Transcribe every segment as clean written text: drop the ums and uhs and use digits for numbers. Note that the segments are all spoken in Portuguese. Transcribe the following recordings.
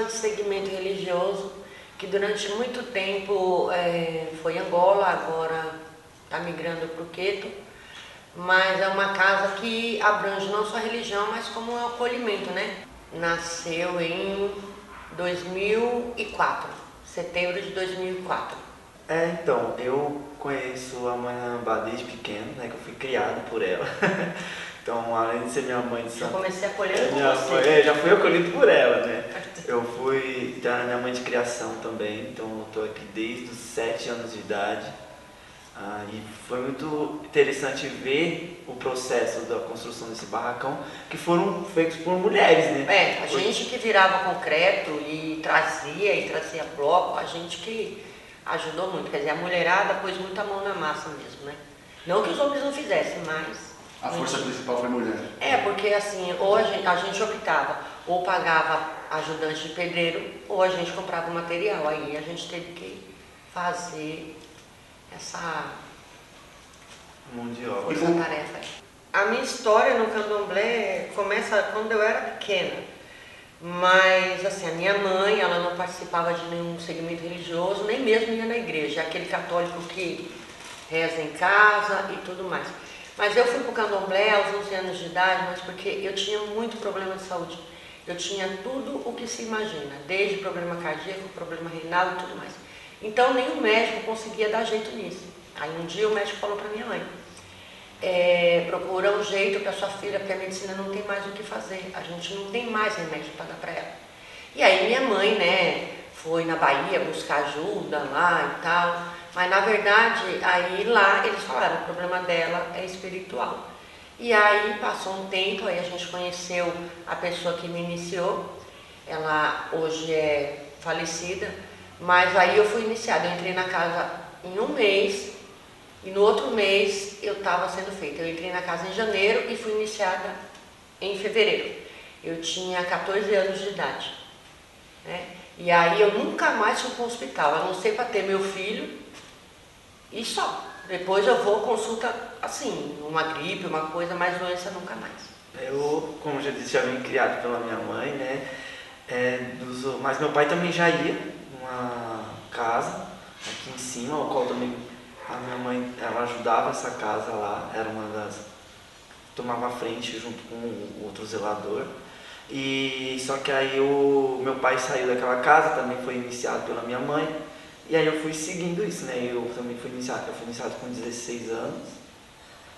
de segmento religioso, que durante muito tempo foi Angola, agora está migrando para o Queto, mas é uma casa que abrange não só a religião, mas como um acolhimento, né? Nasceu em 2004, setembro de 2004. Então, eu conheço a mãe Anambá desde pequeno, né, que eu fui criado por ela. Então, além de ser minha mãe de Eu santo, comecei acolhendo com minha você. mãe, já fui acolhido por ela, né? Eu fui minha mãe de criação também, então eu tô aqui desde os 7 anos de idade. E foi muito interessante ver o processo da construção desse barracão, que foram feitos por mulheres, né? A gente que virava concreto e trazia bloco, a gente que ajudou muito. Quer dizer, a mulherada pôs muita mão na massa mesmo, né? Não que os homens não fizessem, mas... A força principal foi mulher. Porque assim, ou a gente optava, ou pagava ajudante de pedreiro, ou a gente comprava o material. Aí a gente teve que fazer essa Mão de obra. tarefa. A minha história no candomblé começa quando eu era pequena. Mas assim, a minha mãe, ela não participava de nenhum segmento religioso, nem mesmo ia na igreja. É aquele católico que reza em casa e tudo mais. Mas eu fui para o candomblé aos 11 anos de idade, mas porque eu tinha muito problema de saúde. Eu tinha tudo o que se imagina, desde problema cardíaco, problema renal e tudo mais. Então nenhum médico conseguia dar jeito nisso. Aí um dia o médico falou para minha mãe, procura um jeito para sua filha, porque a medicina não tem mais o que fazer. A gente não tem mais remédio para dar para ela. E aí minha mãe, né, foi na Bahia buscar ajuda lá e tal. Mas na verdade, aí lá eles falaram, o problema dela é espiritual. E aí passou um tempo, aí a gente conheceu a pessoa que me iniciou. Ela hoje é falecida, mas aí eu fui iniciada. Eu entrei na casa em um mês e no outro mês eu estava sendo feita. Eu entrei na casa em janeiro e fui iniciada em fevereiro. Eu tinha 14 anos de idade, né? E aí eu nunca mais fui para o hospital, a não ser para ter meu filho. E só. Depois eu vou consulta assim, uma gripe, uma coisa, mas doença nunca mais. Eu, como já disse, já vim criado pela minha mãe, né? Mas meu pai também já ia numa casa aqui em cima, o qual também a minha mãe, ela ajudava essa casa lá, era uma das... tomava frente junto com o outro zelador. E só que aí meu pai saiu daquela casa, também foi iniciado pela minha mãe. E aí eu fui seguindo isso, né? Eu também fui iniciado com 16 anos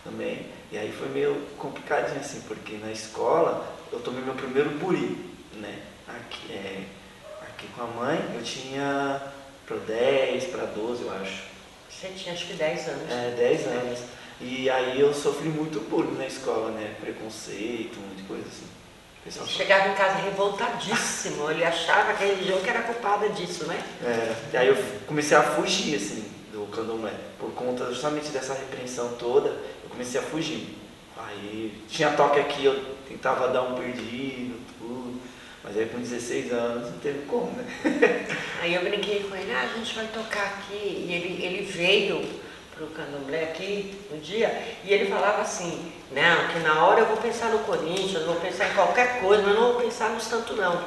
também. E aí foi meio complicadinho assim, porque na escola eu tomei meu primeiro buri, né? Aqui com a mãe eu tinha para 10, para 12 eu acho. Você tinha acho que 10 anos. 10 anos. E aí eu sofri muito bullying na escola, né? Preconceito, muita coisa assim. Ele chegava em casa revoltadíssimo, ele achava que a religião que era culpada disso, né? E aí eu comecei a fugir, assim, do candomblé. Por conta justamente dessa repreensão toda, eu comecei a fugir. Aí tinha toque aqui, eu tentava dar um perdido, tudo. Mas aí com 16 anos não teve como, né? Aí eu brinquei com ele, a gente vai tocar aqui. E ele veio pro candomblé aqui no dia, e ele falava assim, não, que na hora eu vou pensar no Corinthians, eu vou pensar em qualquer coisa, mas não vou pensar no santo não.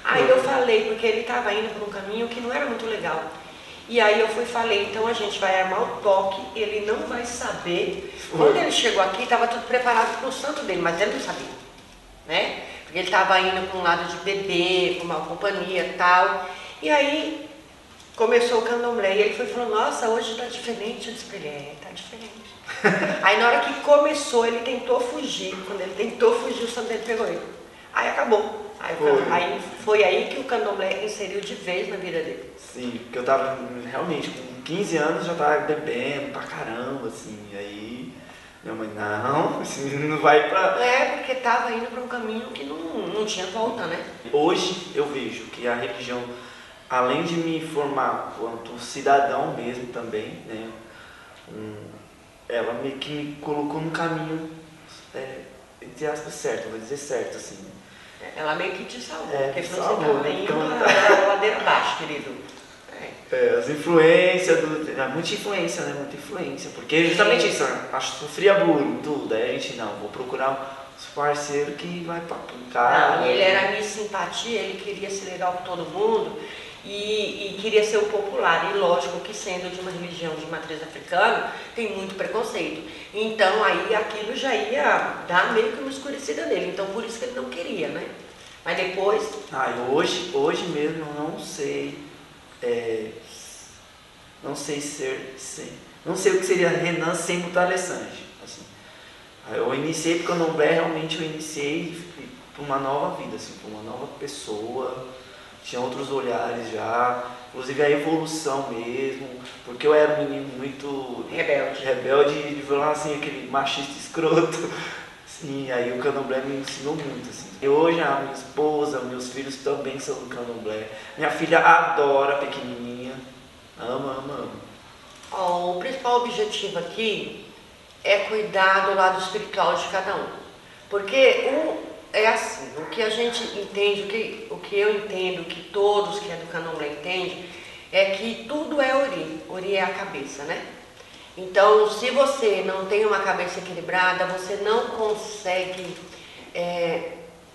Aí eu falei, porque ele estava indo por um caminho que não era muito legal. E aí eu fui e falei, então a gente vai armar o toque, ele não vai saber. Quando ele chegou aqui, estava tudo preparado para o santo dele, mas ele não sabia, né? Porque ele estava indo para um lado de beber, com uma companhia e tal. E aí começou o candomblé e ele foi e falou, nossa, hoje está diferente. Eu disse para ele, está diferente. Aí na hora que começou, ele tentou fugir. Quando ele tentou fugir, o santo dele pegou ele. Aí acabou. Aí foi aí que o candomblé inseriu de vez na vida dele. Sim, porque eu tava realmente com 15 anos já tava bebendo pra caramba, assim, e aí minha mãe, não, esse menino não vai pra... Porque tava indo pra um caminho que não tinha volta, né? Hoje eu vejo que a religião, além de me formar quanto cidadão mesmo também, né, ela meio que me colocou no caminho, entre aspas, certo, vou dizer certo, assim. Ela meio que te salvou, porque senão salvou, você tava indo a ladeira abaixo, querido. As influências, muita influência, né? Muita influência. Porque justamente isso, acho que sofria bullying, tudo. Aí a gente, não, vou procurar os parceiros que vai pra cara. Não, ele era Miss Simpatia, ele queria ser legal com todo mundo e queria ser o popular. E lógico que sendo de uma religião de matriz africana, tem muito preconceito. Então aí aquilo já ia dar meio que uma escurecida nele. Então por isso que ele não queria, né? Mas depois... Hoje mesmo eu não sei. Não sei não sei o que seria Renan sem Mutar Alessandro. Assim. Eu iniciei porque realmente eu iniciei para uma nova vida, assim, para uma nova pessoa, tinha outros olhares já, inclusive a evolução mesmo, porque eu era um menino muito rebelde de falar assim, aquele machista escroto. Sim, aí o candomblé me ensinou muito, assim. E hoje a minha esposa, meus filhos também são do candomblé. Minha filha adora, pequenininha, ama. O principal objetivo aqui é cuidar do lado espiritual de cada um. Porque é assim, o que a gente entende, o que eu entendo, o que todos que é do candomblé entendem, é que tudo é Ori. Ori é a cabeça, né? Então, se você não tem uma cabeça equilibrada, você não consegue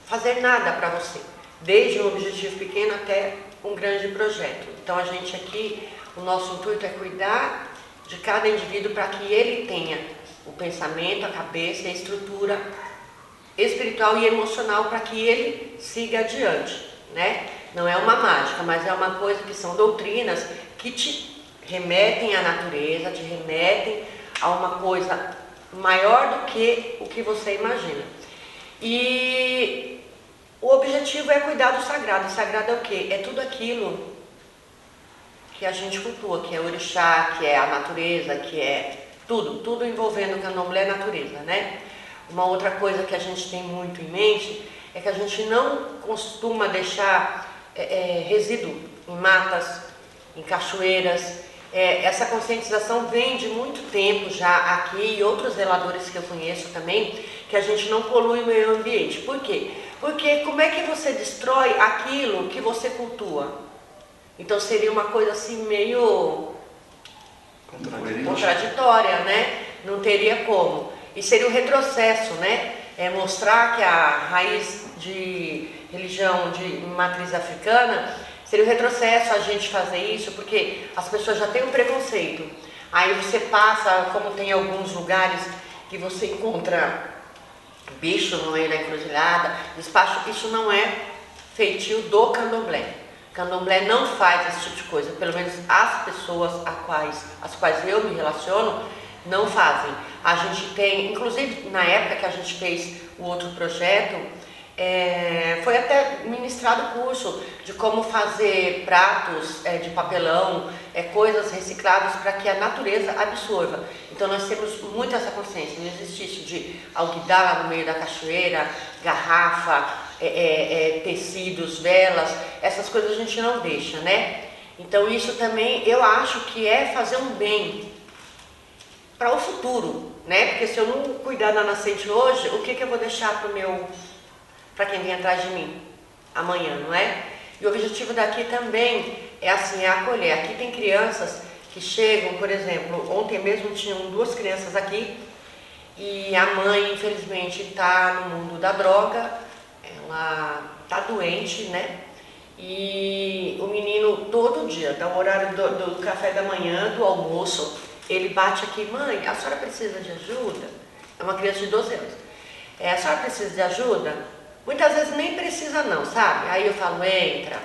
fazer nada para você. Desde um objetivo pequeno até um grande projeto. Então, a gente aqui, o nosso intuito é cuidar de cada indivíduo para que ele tenha o pensamento, a cabeça, a estrutura espiritual e emocional para que ele siga adiante, né? Não é uma mágica, mas é uma coisa que são doutrinas que te remetem à natureza, te remetem a uma coisa maior do que o que você imagina. E o objetivo é cuidar do sagrado. O sagrado é o quê? É tudo aquilo que a gente cultua, que é o orixá, que é a natureza, que é tudo envolvendo o candomblé é natureza, né? Uma outra coisa que a gente tem muito em mente é que a gente não costuma deixar resíduo em matas, em cachoeiras. Essa conscientização vem de muito tempo já aqui e outros zeladores que eu conheço também, que a gente não polui o meio ambiente. Por quê? Porque como é que você destrói aquilo que você cultua? Então seria uma coisa assim meio contraditória, né? Não teria como. E seria um retrocesso, né? Mostrar que a raiz de religião de matriz africana seria um retrocesso a gente fazer isso, porque as pessoas já têm um preconceito. Aí você passa, como tem alguns lugares que você encontra bicho no meio da encruzilhada, despacho, isso não é feitio do candomblé. Candomblé não faz esse tipo de coisa, pelo menos as pessoas às quais eu me relaciono não fazem. A gente tem, inclusive na época que a gente fez o outro projeto, foi até ministrado curso de como fazer pratos de papelão, coisas recicladas para que a natureza absorva. Então nós temos muito essa consciência, não existe isso de alguidar lá no meio da cachoeira, garrafa, tecidos, velas, essas coisas a gente não deixa, né? Então isso também eu acho que é fazer um bem para o futuro, né? Porque se eu não cuidar da nascente hoje, o que eu vou deixar para quem vem atrás de mim amanhã, não é? E o objetivo daqui também é assim, é acolher. Aqui tem crianças que chegam, por exemplo, ontem mesmo tinham 2 crianças aqui e a mãe infelizmente está no mundo da droga, ela está doente, né? E o menino todo dia, dá o horário do café da manhã, do almoço, ele bate aqui: mãe, a senhora precisa de ajuda? É uma criança de 12 anos. A senhora precisa de ajuda? Muitas vezes nem precisa não, sabe? Aí eu falo: entra.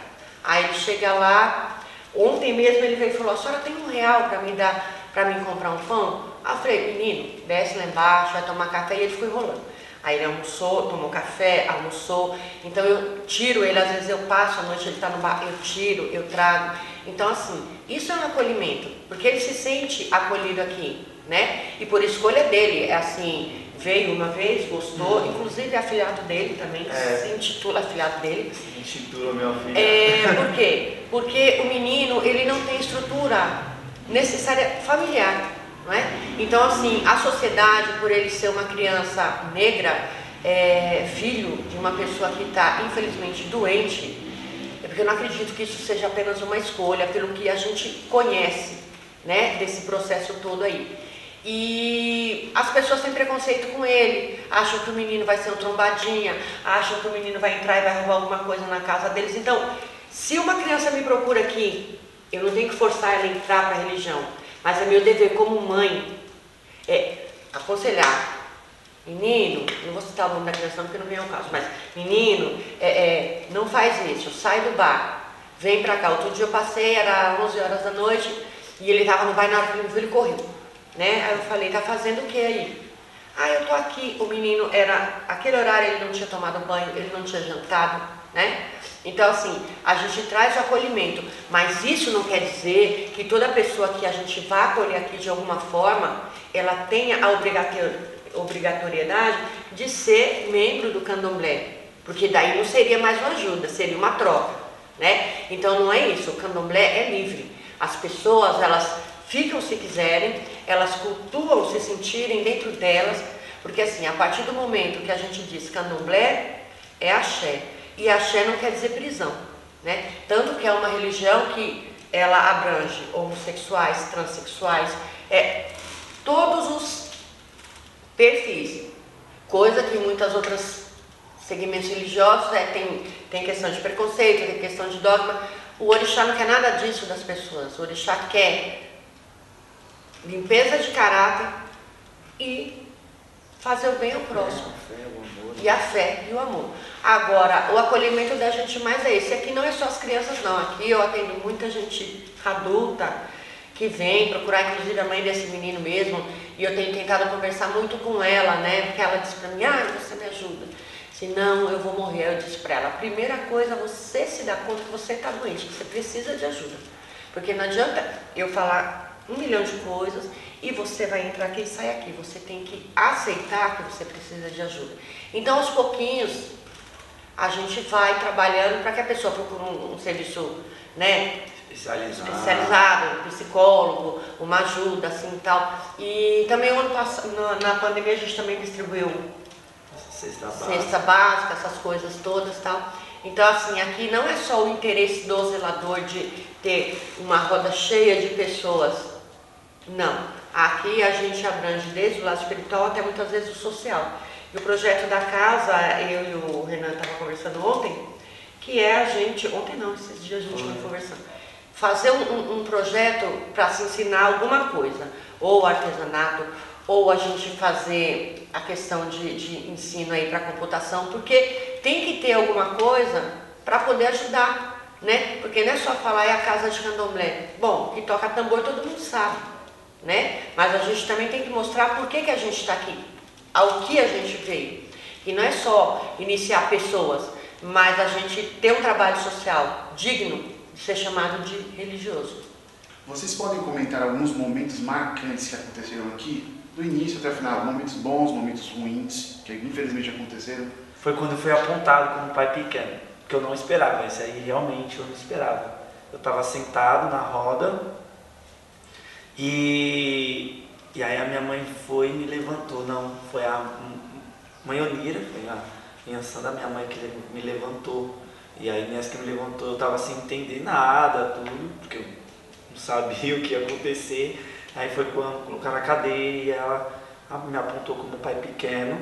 Aí ele chega lá, ontem mesmo ele veio e falou: a senhora tem R$1 para me dar, para mim comprar um pão? Aí eu falei: menino, desce lá embaixo, vai tomar café. E ele ficou enrolando. Aí ele almoçou, tomou café, almoçou. Então eu tiro ele, às vezes eu passo a noite, ele está no bar, eu tiro, eu trago. Então assim, isso é um acolhimento, porque ele se sente acolhido aqui, né? E por escolha dele, assim, veio uma vez, gostou, inclusive afilhado dele também, se intitula afilhado dele. Se intitula meu afilhado. Por quê? Porque o menino, ele não tem estrutura necessária familiar, não é? Então assim, a sociedade, por ele ser uma criança negra, filho de uma pessoa que está infelizmente doente, porque eu não acredito que isso seja apenas uma escolha, pelo que a gente conhece, né, desse processo todo aí. E as pessoas têm preconceito com ele, acham que o menino vai ser um trombadinha, acham que o menino vai entrar e vai roubar alguma coisa na casa deles. Então, se uma criança me procura aqui, eu não tenho que forçar ela a entrar para a religião, mas é meu dever como mãe aconselhar. Menino, não vou citar o nome da criança porque não vem ao caso, mas menino, não faz isso, sai do bar, vem pra cá. Outro dia eu passei, era 11 horas da noite, e ele tava no bar, na hora que ele me viu, ele correu, né? Aí eu falei, tá fazendo o que aí? Ah, eu tô aqui. O menino aquele horário ele não tinha tomado banho, ele não tinha jantado, né? Então assim, a gente traz o acolhimento, mas isso não quer dizer que toda pessoa que a gente vá acolher aqui de alguma forma, ela tenha a obrigatoriedade de ser membro do candomblé, porque daí não seria mais uma ajuda, seria uma troca, né? Então não é isso, o candomblé é livre, as pessoas elas ficam se quiserem, elas cultuam se sentirem dentro delas, porque assim, a partir do momento que a gente diz candomblé, é axé, e axé não quer dizer prisão, né? Tanto que é uma religião que ela abrange homossexuais, transexuais, todos os perfis, coisa que muitas outras segmentos religiosos tem questão de preconceito, tem questão de dogma. O orixá não quer nada disso das pessoas. O orixá quer limpeza de caráter e fazer o bem ao próximo. E a fé e o amor. Agora, o acolhimento da gente mais é esse. Aqui não é só as crianças não, aqui eu atendo muita gente adulta que vem procurar, inclusive a mãe desse menino mesmo, e eu tenho tentado conversar muito com ela, né, porque ela disse pra mim, você me ajuda, senão eu vou morrer. Eu disse pra ela, a primeira coisa, você se dá conta que você tá doente, que você precisa de ajuda, porque não adianta eu falar 1 milhão de coisas e você vai entrar aqui e sair aqui, você tem que aceitar que você precisa de ajuda. Então aos pouquinhos a gente vai trabalhando para que a pessoa procure um serviço, né, especializado, psicólogo, uma ajuda, assim e tal. E também o ano passado, na pandemia, a gente também distribuiu cesta básica, essas coisas todas e tal. Então, assim, aqui não é só o interesse do zelador de ter uma roda cheia de pessoas. Não. Aqui a gente abrange desde o lado espiritual até muitas vezes o social. E o projeto da casa, eu e o Renan estavam conversando ontem, que é a gente, ontem não, esses dias a gente vai conversando, fazer um projeto para se ensinar alguma coisa, ou artesanato, ou a gente fazer a questão de ensino aí para computação, porque tem que ter alguma coisa para poder ajudar, né? Porque não é só falar é a casa de candomblé. Bom, que toca tambor todo mundo sabe, né? Mas a gente também tem que mostrar por que a gente está aqui, ao que a gente veio. E não é só iniciar pessoas, mas a gente ter um trabalho social digno de ser chamado de religioso. Vocês podem comentar alguns momentos marcantes que aconteceram aqui, do início até o final, momentos bons, momentos ruins, que infelizmente aconteceram? Foi quando eu fui apontado como pai pequeno, que eu não esperava, isso aí realmente eu não esperava. Eu estava sentado na roda e aí a minha mãe foi e me levantou. Não, foi a mãe Onira, foi a criança da minha mãe que me levantou. E aí nessa que me levantou eu estava sem entender nada, tudo, porque eu não sabia o que ia acontecer. Aí foi quando colocaram na cadeia e ela me apontou como pai pequeno.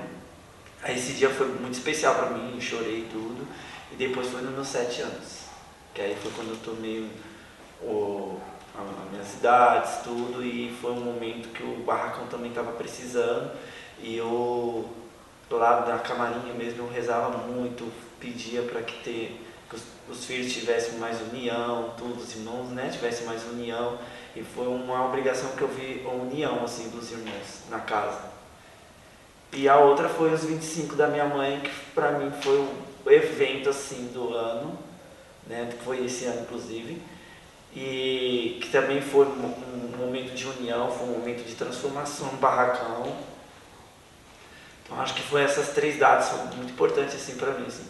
Aí esse dia foi muito especial para mim, eu chorei tudo. E depois foi nos meus 7 anos, que aí foi quando eu tomei as minhas idades, tudo, e foi um momento que o barracão também estava precisando. E eu, lá na camarinha mesmo, eu rezava muito, pedia para que os filhos tivessem mais união, todos os irmãos, né, tivessem mais união. E foi uma obrigação que eu vi, a união assim, dos irmãos na casa. E a outra foi os 25 da minha mãe, que para mim foi o evento assim, do ano, né, que foi esse ano inclusive. E que também foi um momento de união, foi um momento de transformação no barracão. Então acho que foi essas 3 datas foram muito importantes assim, para mim, assim,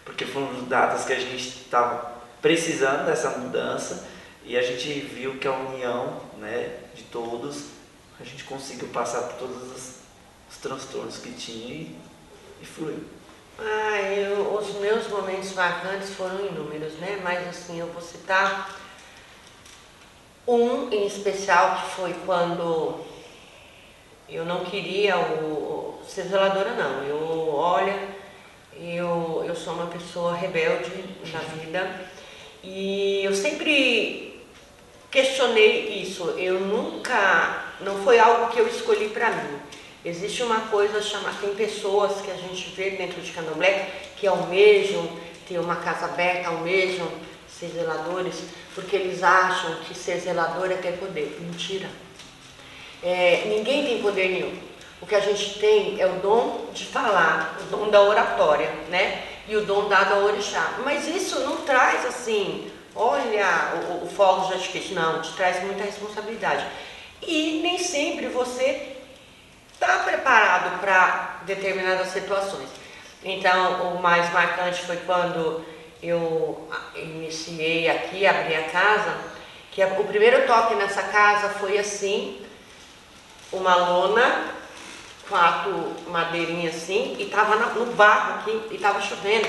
porque foram datas que a gente estava precisando dessa mudança. E a gente viu que a união, né, de todos, a gente conseguiu passar por todos os transtornos que tinha e fluiu. Os meus momentos marcantes foram inúmeros, né? Mas assim, eu vou citar um em especial, que foi quando eu não queria ser zeladora não. Eu sou uma pessoa rebelde na vida e eu sempre questionei isso. Eu nunca, não foi algo que eu escolhi para mim. Existe uma coisa chamada, tem pessoas que a gente vê dentro de Candomblé que almejam ter uma casa aberta, almejam ser zeladores, porque eles acham que ser zelador é ter poder. Mentira. Ninguém tem poder nenhum. O que a gente tem é o dom de falar, o dom da oratória, né? E o dom dado ao orixá. Mas isso não traz assim, olha, o fogo de artifício, não, te traz muita responsabilidade. E nem sempre você está preparado para determinadas situações. Então, o mais marcante foi quando eu iniciei aqui, abri a casa, que o primeiro toque nessa casa foi assim, uma lona, 4 madeirinhas assim, e estava no barro aqui, e estava chovendo.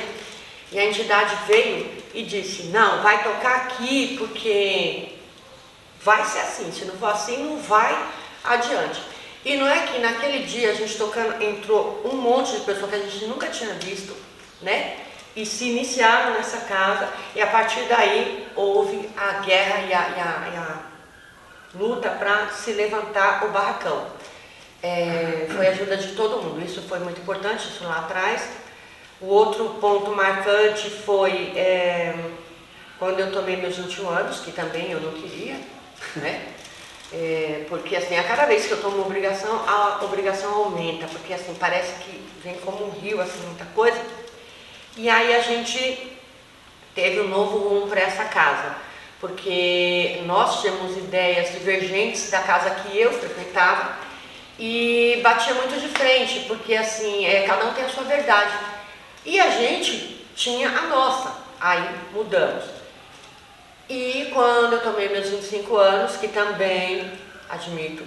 E a entidade veio e disse, não, vai tocar aqui, porque vai ser assim, se não for assim, não vai adiante. E não é que naquele dia a gente tocando, entrou um monte de pessoas que a gente nunca tinha visto, né? E se iniciaram nessa casa, e a partir daí houve a guerra e a luta para se levantar o barracão. Foi a ajuda de todo mundo, isso foi muito importante, isso lá atrás. O outro ponto marcante foi quando eu tomei meus 21 anos, que também eu não queria, né? Porque assim, a cada vez que eu tomo uma obrigação, a obrigação aumenta, porque assim, parece que vem como um rio, assim, muita coisa. E aí a gente teve um novo rumo para essa casa, porque nós tínhamos ideias divergentes da casa que eu frequentava, e batia muito de frente, porque assim, cada um tem a sua verdade. E a gente tinha a nossa, aí mudamos. E quando eu tomei meus 25 anos, que também, admito,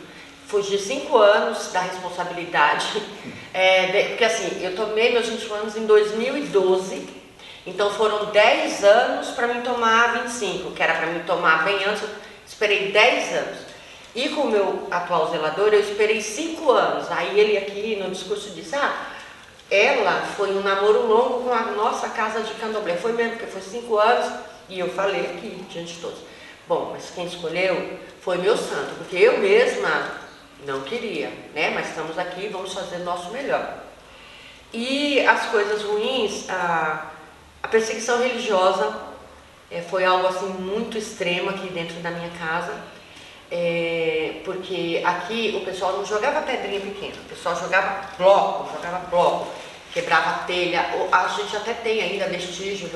fugi 5 anos da responsabilidade, porque assim, eu tomei meus 21 anos em 2012, então foram 10 anos para mim tomar 25, que era para mim tomar bem antes, eu esperei 10 anos. E com o meu atual zelador, eu esperei 5 anos. Aí ele aqui no discurso disse, ela foi um namoro longo com a nossa casa de Candomblé. Foi mesmo, porque foi 5 anos, e eu falei aqui, diante de todos. Bom, mas quem escolheu foi meu santo, porque eu mesma não queria, né? Mas estamos aqui, vamos fazer o nosso melhor. E as coisas ruins, a perseguição religiosa foi algo assim muito extremo aqui dentro da minha casa. Porque aqui o pessoal não jogava pedrinha pequena, o pessoal jogava bloco, quebrava telha. A gente até tem ainda vestígio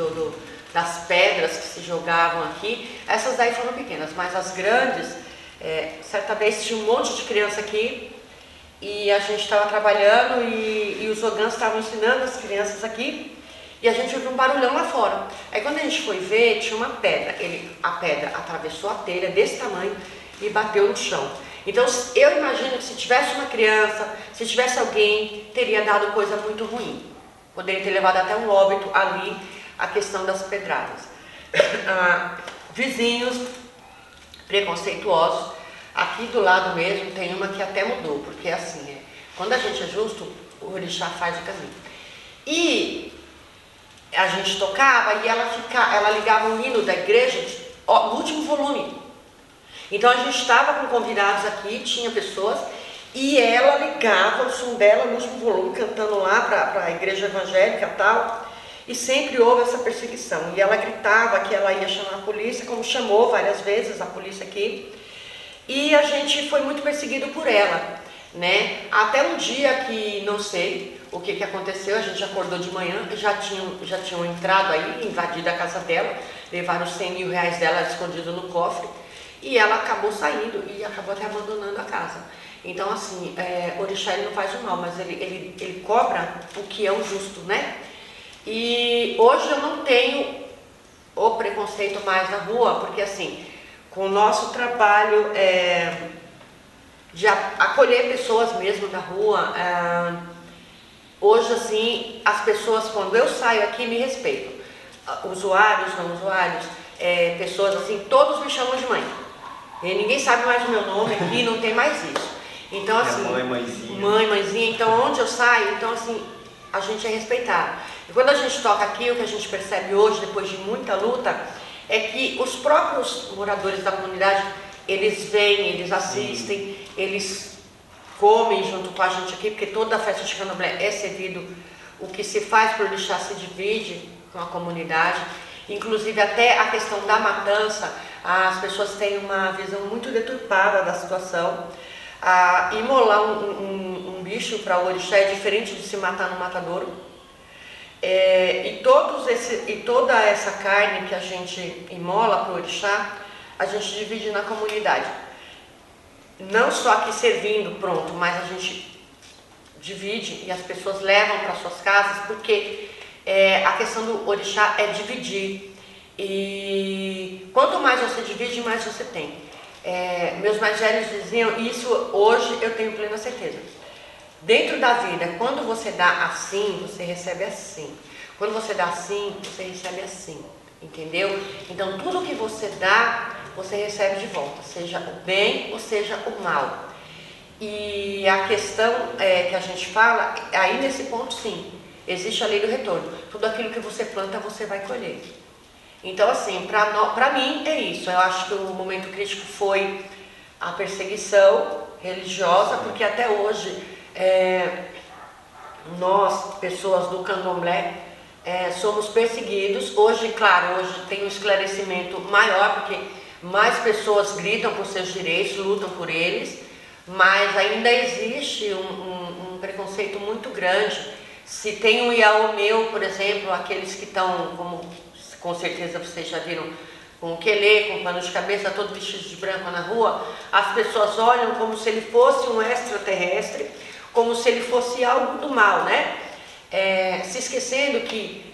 das pedras que se jogavam aqui. Essas daí foram pequenas, mas as grandes, certa vez tinha um monte de criança aqui e a gente estava trabalhando e os ogãs estavam ensinando as crianças aqui e a gente ouviu um barulhão lá fora. Aí quando a gente foi ver, tinha uma pedra, a pedra atravessou a telha desse tamanho e bateu no chão. Então eu imagino que se tivesse uma criança, se tivesse alguém, teria dado coisa muito ruim. Poderia ter levado até um óbito ali, a questão das pedradas. Vizinhos preconceituosos. Aqui do lado mesmo tem uma que até mudou, porque assim, quando a gente é justo, o orixá faz o caminho. E a gente tocava e ela ligava um hino da igreja no último volume. Então a gente estava com convidados aqui, tinha pessoas, e ela ligava o som dela no último volume, cantando lá para a igreja evangélica e tal, e sempre houve essa perseguição. E ela gritava que ela ia chamar a polícia, como chamou várias vezes a polícia aqui, e a gente foi muito perseguido por ela, né? Até um dia que não sei o que aconteceu, a gente acordou de manhã, já tinham entrado aí, invadido a casa dela, levaram os 100 mil reais dela escondido no cofre, e ela acabou saindo e acabou até abandonando a casa. Então assim, o orixá ele não faz o mal, mas ele cobra o que é o justo, né? E hoje eu não tenho o preconceito mais na rua, porque assim, com o nosso trabalho de acolher pessoas mesmo da rua, hoje assim, as pessoas quando eu saio aqui me respeitam. Usuários, não usuários, pessoas assim, todos me chamam de mãe. E ninguém sabe mais o meu nome aqui, não tem mais isso. Então, assim, mãezinha, então onde eu saio, então assim, a gente é respeitado. E quando a gente toca aqui, o que a gente percebe hoje, depois de muita luta, é que os próprios moradores da comunidade, eles vêm, eles assistem, eles comem junto com a gente aqui, porque toda a festa de candomblé é servido. O que se faz por orixá se divide com a comunidade. Inclusive até a questão da matança, as pessoas têm uma visão muito deturpada da situação. Imolar um bicho para o orixá é diferente de se matar no matadouro. E toda essa carne que a gente imola para o orixá, a gente divide na comunidade. Não só aqui servindo, pronto, mas a gente divide e as pessoas levam para suas casas, porque a questão do orixá é dividir. E quanto mais você divide, mais você tem. Meus mais velhos diziam, isso hoje eu tenho plena certeza. Dentro da vida, quando você dá assim, você recebe assim. Quando você dá assim, você recebe assim. Entendeu? Então tudo que você dá, você recebe de volta, seja o bem ou seja o mal. E a questão que a gente fala, aí nesse ponto sim, existe a lei do retorno. Tudo aquilo que você planta, você vai colher. Então assim, para mim é isso. Eu acho que o momento crítico foi a perseguição religiosa, porque até hoje nós, pessoas do candomblé, somos perseguidos. Hoje, claro, hoje tem um esclarecimento maior, porque mais pessoas gritam por seus direitos, lutam por eles, mas ainda existe um preconceito muito grande. Se tem um Iaomeu, por exemplo, aqueles que estão, como com certeza vocês já viram, com o quelê, com pano de cabeça, todo vestido de branco na rua, as pessoas olham como se ele fosse um extraterrestre, como se ele fosse algo do mal, né? Se esquecendo que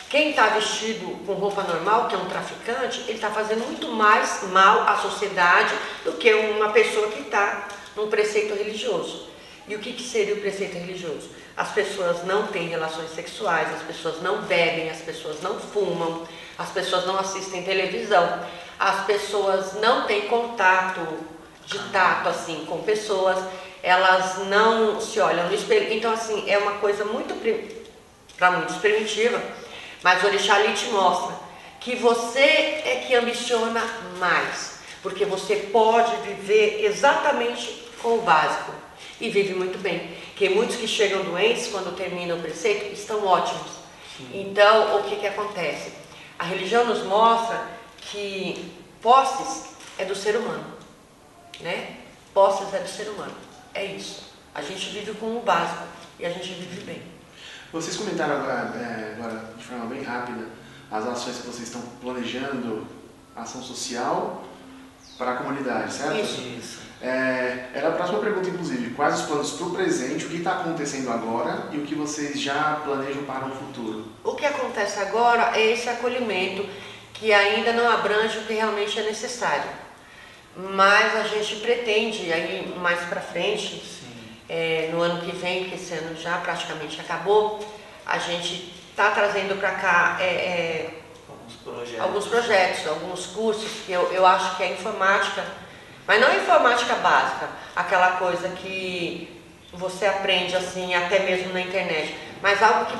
quem está vestido com roupa normal, que é um traficante, ele está fazendo muito mais mal à sociedade do que uma pessoa que está num preceito religioso. E o que seria o preceito religioso? As pessoas não têm relações sexuais, as pessoas não bebem, as pessoas não fumam, as pessoas não assistem televisão, as pessoas não têm contato de tato assim com pessoas, elas não se olham no espelho. Então assim, é uma coisa muito, para muitos, primitiva, mas o orixá ali te mostra que você é que ambiciona mais, porque você pode viver exatamente com o básico e vive muito bem. Porque muitos que chegam doentes quando terminam o preceito estão ótimos. Então o que acontece? A religião nos mostra que posses é do ser humano, né? Posses é do ser humano, é isso. A gente vive com o básico e a gente vive bem. Vocês comentaram agora de forma bem rápida as ações que vocês estão planejando, ação social para a comunidade, certo? Isso. Era a próxima pergunta, inclusive. Quais os planos para o presente, o que está acontecendo agora e o que vocês já planejam para o futuro? O que acontece agora é esse acolhimento que ainda não abrange o que realmente é necessário. Mas a gente pretende, aí mais para frente, no ano que vem, porque esse ano já praticamente acabou, a gente está trazendo para cá alguns projetos, alguns cursos, que eu acho que é informática, mas não informática básica, aquela coisa que você aprende assim, até mesmo na internet, mas algo que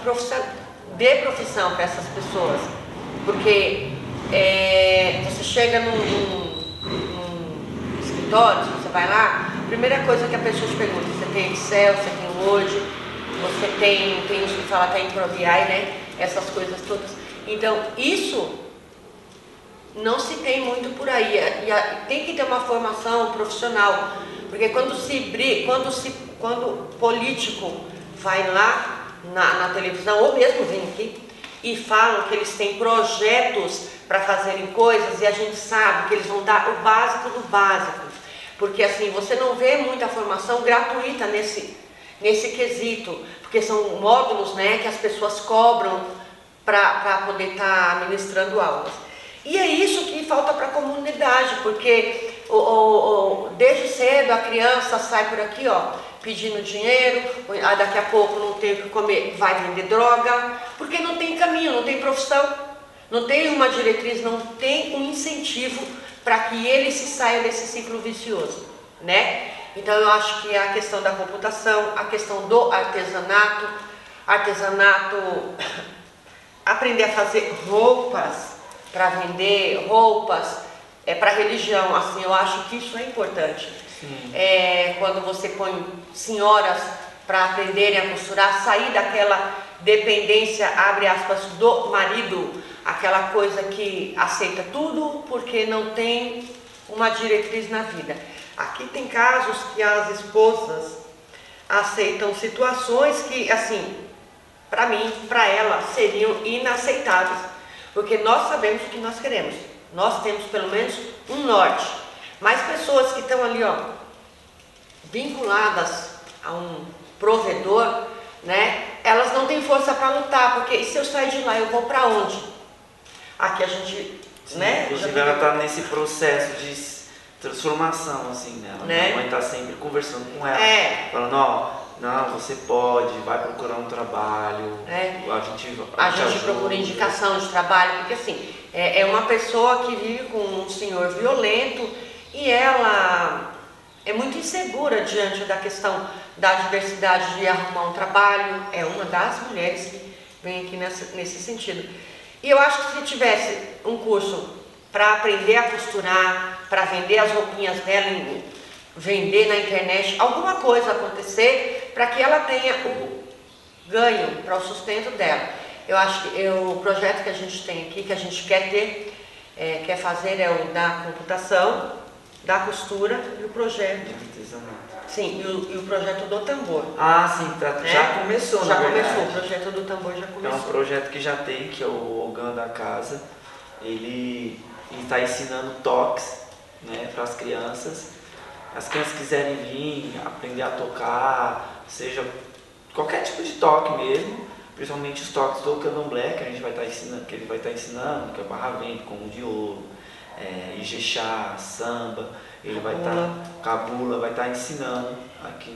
dê profissão para essas pessoas. Porque você chega num escritório, você vai lá, a primeira coisa que a pessoa te pergunta, você tem Excel, você tem Word, você tem os que fala até em Power BI, né? Essas coisas todas. Então, isso não se tem muito por aí. Tem que ter uma formação profissional, porque quando o político vai lá na televisão, ou mesmo vem aqui, e falam que eles têm projetos para fazerem coisas, e a gente sabe que eles vão dar o básico do básico, porque assim, você não vê muita formação gratuita nesse quesito, porque são módulos, né, que as pessoas cobram para poder estar ministrando aulas. E é isso que falta para a comunidade, porque desde cedo a criança sai por aqui, pedindo dinheiro, daqui a pouco não tem o que comer, vai vender droga, porque não tem caminho, não tem profissão, não tem uma diretriz, não tem um incentivo para que ele se saia desse ciclo vicioso, né? Então eu acho que a questão da computação, a questão do artesanato, aprender a fazer roupas para vender, roupas para religião, assim, eu acho que isso é importante. Quando você põe senhoras para aprenderem a costurar, sair daquela dependência, abre aspas, do marido, aquela coisa que aceita tudo porque não tem uma diretriz na vida. Aqui tem casos que as esposas aceitam situações que, assim, para mim, para ela, seriam inaceitáveis, porque nós sabemos o que nós queremos, nós temos pelo menos um norte, mas pessoas que estão ali, ó, vinculadas a um provedor, né, elas não têm força para lutar, porque se eu sair de lá, eu vou para onde? Aqui a gente, Sim, né? Inclusive ela está nesse processo de transformação, assim, né? Minha mãe está sempre conversando com ela, falando, ó, não, você pode, vai procurar um trabalho, a gente procura indicação de trabalho, porque assim, é uma pessoa que vive com um senhor violento e ela é muito insegura diante da questão da diversidade de arrumar um trabalho, é uma das mulheres que vem aqui nesse sentido. E eu acho que se tivesse um curso para aprender a costurar, para vender as roupinhas dela, vender na internet, alguma coisa acontecer para que ela tenha o ganho para o sustento dela. Eu acho que o projeto que a gente tem aqui, que a gente quer ter, quer fazer é o da computação, da costura e o projeto. Sim, e o projeto do tambor. Ah, sim, já começou, já começou, o projeto do tambor já começou. É um projeto que já tem, que é o Ogan da Casa. Ele está ensinando toques, né, para as crianças. As crianças quiserem vir, aprender a tocar, seja qualquer tipo de toque mesmo, principalmente os toques do candomblé que a gente vai estar ensinando, que ele vai estar ensinando, que é barra-vento, como de ouro, ijexá, samba, ele vai estar, cabula, vai estar ensinando aqui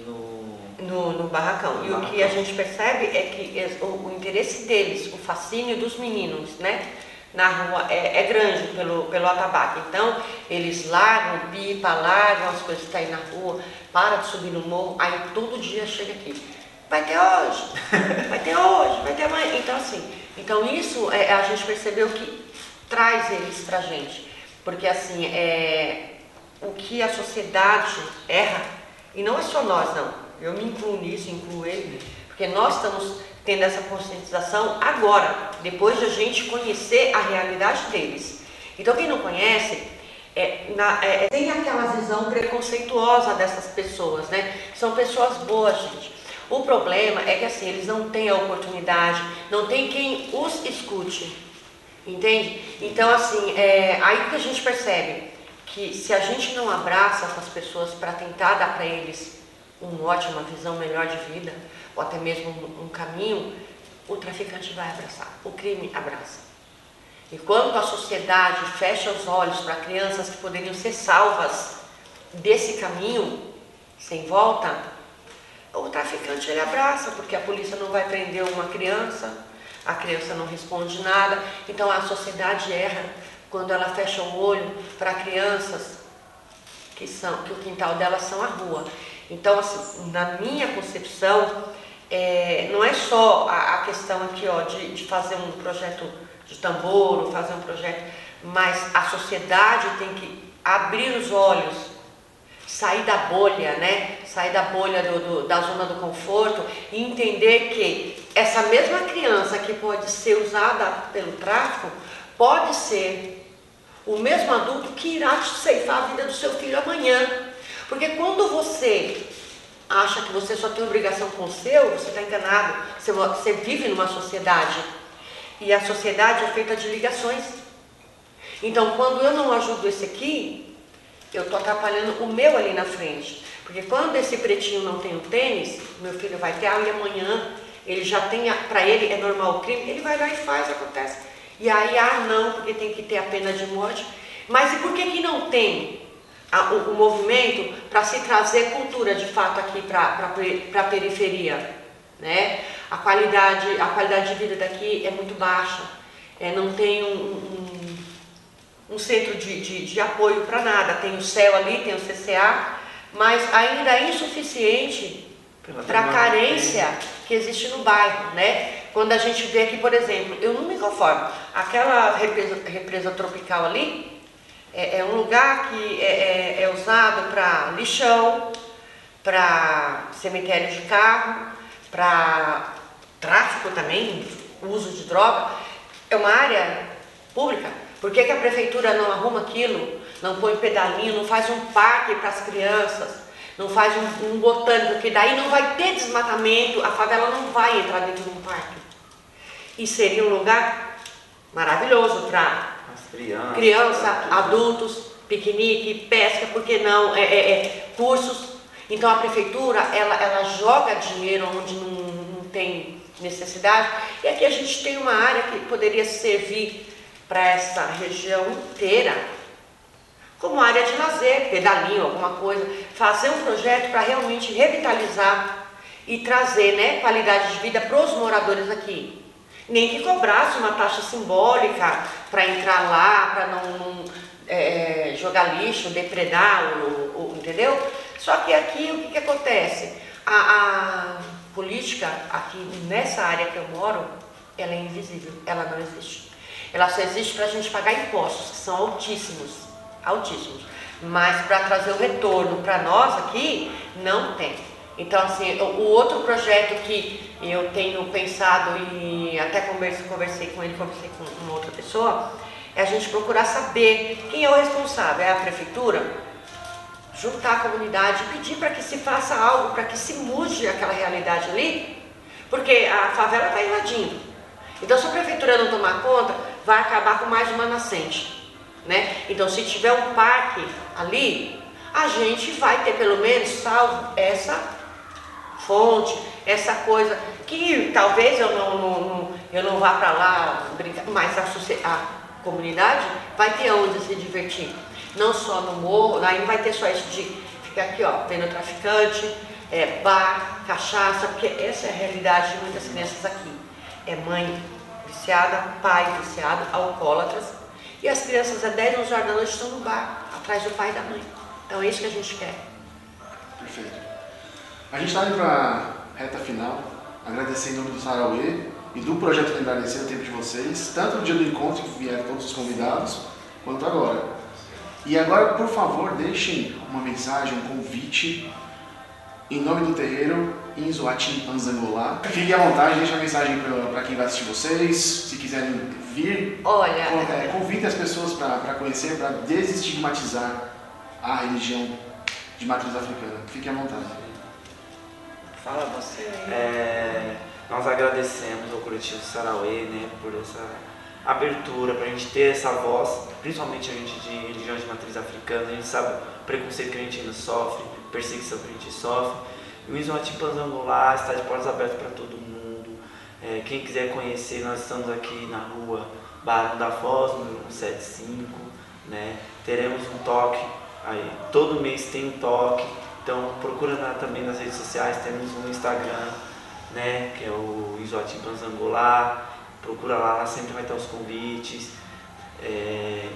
no barracão. E o que a gente percebe é que o interesse deles, o fascínio dos meninos, né, na rua é grande pelo atabaque. Então eles largam pipa, largam as coisas que estão aí na rua, para de subir no morro, aí todo dia chega aqui, vai ter hoje, vai ter hoje, vai ter amanhã. Então assim, isso a gente percebeu que traz eles pra gente, porque assim, o que a sociedade erra, e não é só nós não, eu me incluo nisso, incluo ele, porque nós estamos tendo essa conscientização agora, depois de a gente conhecer a realidade deles. Então quem não conhece, tem aquela visão preconceituosa dessas pessoas, né? São pessoas boas, gente. O problema é que assim, eles não têm a oportunidade, não tem quem os escute, entende? Então assim, aí que a gente percebe que se a gente não abraça essas pessoas para tentar dar para eles um norte, uma visão melhor de vida, ou até mesmo um caminho, o traficante vai abraçar, o crime abraça. E quando a sociedade fecha os olhos para crianças que poderiam ser salvas desse caminho, sem volta, o traficante ele abraça, porque a polícia não vai prender uma criança, a criança não responde nada. Então a sociedade erra quando ela fecha o olho para crianças que o quintal delas são a rua. Então, assim, na minha concepção, não é só a questão aqui, ó, de fazer um projeto de tambor, ou fazer um projeto, mas a sociedade tem que abrir os olhos, sair da bolha, né? Sair da bolha da zona do conforto e entender que essa mesma criança que pode ser usada pelo tráfico, pode ser o mesmo adulto que irá ceifar a vida do seu filho amanhã. Porque quando você acha que você só tem obrigação com o seu, você está enganado. Você vive numa sociedade. E a sociedade é feita de ligações. Então, quando eu não ajudo esse aqui, eu estou atrapalhando o meu ali na frente. Porque quando esse pretinho não tem o tênis, meu filho vai ter, e amanhã ele já tem, para ele é normal o crime, ele vai lá e faz, acontece. E aí, não, porque tem que ter a pena de morte. Mas e por que não tem o movimento para se trazer cultura de fato aqui para a periferia, né? A qualidade de vida daqui é muito baixa, não tem um centro de apoio para nada. Tem o CEL ali, tem o CCA, mas ainda é insuficiente para a carência que existe no bairro, né? Quando a gente vê aqui, por exemplo, eu não me conformo, aquela represa tropical ali é um lugar que é usado para lixão, para cemitério de carro, para tráfico também, uso de droga. É uma área pública. Por que a prefeitura não arruma aquilo, não põe pedalinho, não faz um parque para as crianças, não faz um botânico, porque daí não vai ter desmatamento, a favela não vai entrar dentro de um parque. E seria um lugar maravilhoso para criança, adultos, piquenique, pesca, por que não, cursos. Então a prefeitura, ela joga dinheiro onde não tem necessidade. E aqui a gente tem uma área que poderia servir para essa região inteira, como área de lazer, pedalinho, alguma coisa, fazer um projeto para realmente revitalizar e trazer, né, qualidade de vida para os moradores aqui. Nem que cobrasse uma taxa simbólica para entrar lá, para não jogar lixo, depredar, entendeu? Só que aqui o que acontece? A política aqui nessa área que eu moro, ela é invisível, ela não existe. Ela só existe para a gente pagar impostos, que são altíssimos, altíssimos. Mas para trazer o retorno para nós aqui, não tem. Então, assim, o outro projeto que eu tenho pensado e até conversei com ele, conversei com uma outra pessoa, é a gente procurar saber quem é o responsável. É a prefeitura? Juntar a comunidade e pedir para que se faça algo, para que se mude aquela realidade ali, porque a favela está invadindo. Então, se a prefeitura não tomar conta, vai acabar com mais uma nascente, né? Então, se tiver um parque ali, a gente vai ter pelo menos salvo essa fonte, essa coisa que talvez eu não vá para lá brincar, mas a comunidade vai ter onde se divertir. Não só no morro, aí não vai ter só isso de ficar aqui, ó, vendo traficante, bar, cachaça, porque essa é a realidade de muitas crianças aqui. É mãe viciada, pai viciado, alcoólatras, e as crianças às 10, 11 horas da noite estão no bar, atrás do pai e da mãe. Então é isso que a gente quer. Perfeito. A gente está indo para a reta final, agradecer em nome do Sarauê e do Projeto Lembrança o tempo de vocês, tanto no dia do encontro que vieram todos os convidados, quanto agora. E agora, por favor, deixem uma mensagem, um convite em nome do terreiro Inzoatim Panzangolá. Fiquem à vontade, deixem a mensagem para quem vai assistir vocês, se quiserem vir. Olha, convidem as pessoas para conhecer, para desestigmatizar a religião de matriz africana. Fiquem à vontade. Fala você. Nós agradecemos ao coletivo Sarauê, né, por essa abertura, para a gente ter essa voz, principalmente a gente de religiões de matriz africana. A gente sabe o preconceito que a gente ainda sofre, perseguição que a gente sofre. E o Inzoatim Panzangolá está de portas abertas para todo mundo. Quem quiser conhecer, nós estamos aqui na rua Barão da Foz, número 175, né? Teremos um toque, aí, todo mês tem um toque, então procura também nas redes sociais, temos um Instagram, né, que é o Inzoatim Panzangolá. Procura lá sempre vai ter os convites. E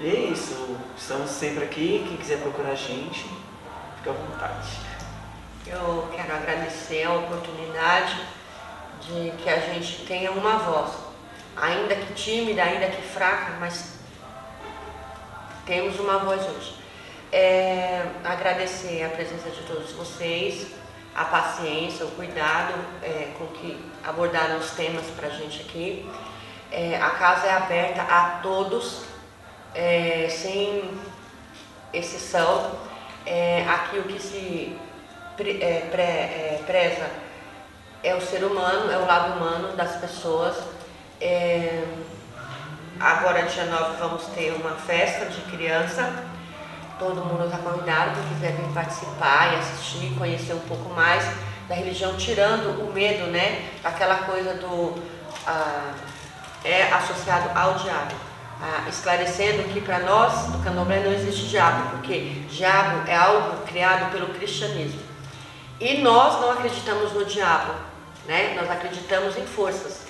é isso, estamos sempre aqui. Quem quiser procurar a gente, fica à vontade. Eu quero agradecer a oportunidade de que a gente tenha uma voz, ainda que tímida, ainda que fraca, mas temos uma voz hoje. Agradecer a presença de todos vocês, a paciência, o cuidado com que abordaram os temas para a gente aqui. A casa é aberta a todos, sem exceção. Aqui o que se preza é o ser humano, é o lado humano das pessoas. Agora, dia 9, vamos ter uma festa de criança. Todo mundo está convidado, quem quiser vir participar e assistir, conhecer um pouco mais da religião, tirando o medo, né? Aquela coisa do associado ao diabo. Esclarecendo que para nós, do candomblé, não existe diabo, porque diabo é algo criado pelo cristianismo. E nós não acreditamos no diabo, né? Nós acreditamos em forças.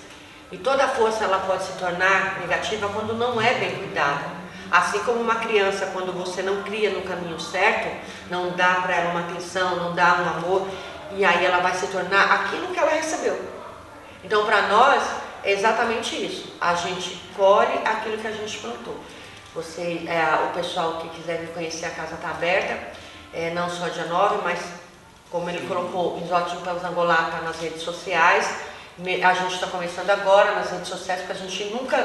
E toda força ela pode se tornar negativa quando não é bem cuidada. Assim como uma criança, quando você não cria no caminho certo, não dá para ela uma atenção, não dá um amor, e aí ela vai se tornar aquilo que ela recebeu. Então, para nós, é exatamente isso. A gente colhe aquilo que a gente plantou. O pessoal que quiser me conhecer, a casa está aberta, não só dia 9, mas como ele colocou, Isote Zangolá está nas redes sociais. A gente está começando agora nas redes sociais, porque a gente nunca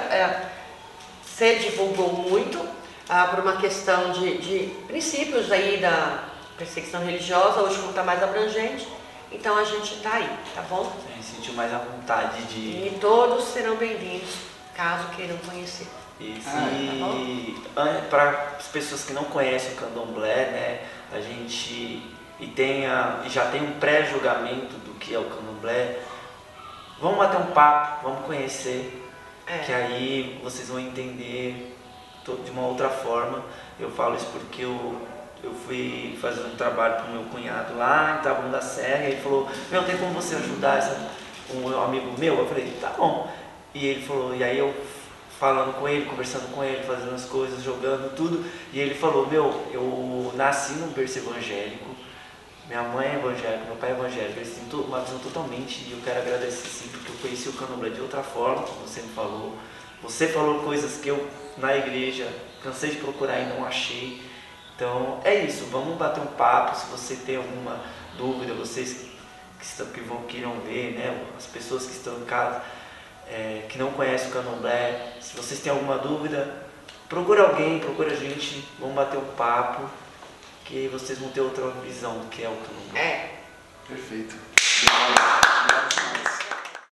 se divulgou muito por uma questão de princípios aí da perseguição religiosa. Hoje, como está mais abrangente, então a gente está aí, tá bom? Sim, sentiu mais a vontade de... E todos serão bem-vindos, caso queiram conhecer. Isso. E para as pessoas que não conhecem o candomblé, né, a gente já tem um pré-julgamento do que é o candomblé. Vamos bater um papo, vamos conhecer, que aí vocês vão entender de uma outra forma. Eu falo isso porque eu fui fazer um trabalho para o meu cunhado lá em Taboão da Serra, e ele falou, tem como você ajudar um amigo meu? Eu falei, tá bom. E ele falou, e aí eu falando com ele, conversando com ele, fazendo as coisas, jogando tudo, e ele falou, eu nasci num berço evangélico, minha mãe é evangélica, meu pai é evangélico, eles têm uma visão totalmente, e eu quero agradecer sim, porque eu conheci o candomblé de outra forma, como você me falou. Você falou coisas que eu, na igreja, cansei de procurar e não achei. Então, é isso, vamos bater um papo. Se você tem alguma dúvida, vocês queiram ver, né, as pessoas que estão em casa, que não conhecem o candomblé, se vocês têm alguma dúvida, procura alguém, procura a gente, vamos bater um papo, que vocês vão ter outra visão do que é o candomblé. Perfeito. Obrigado.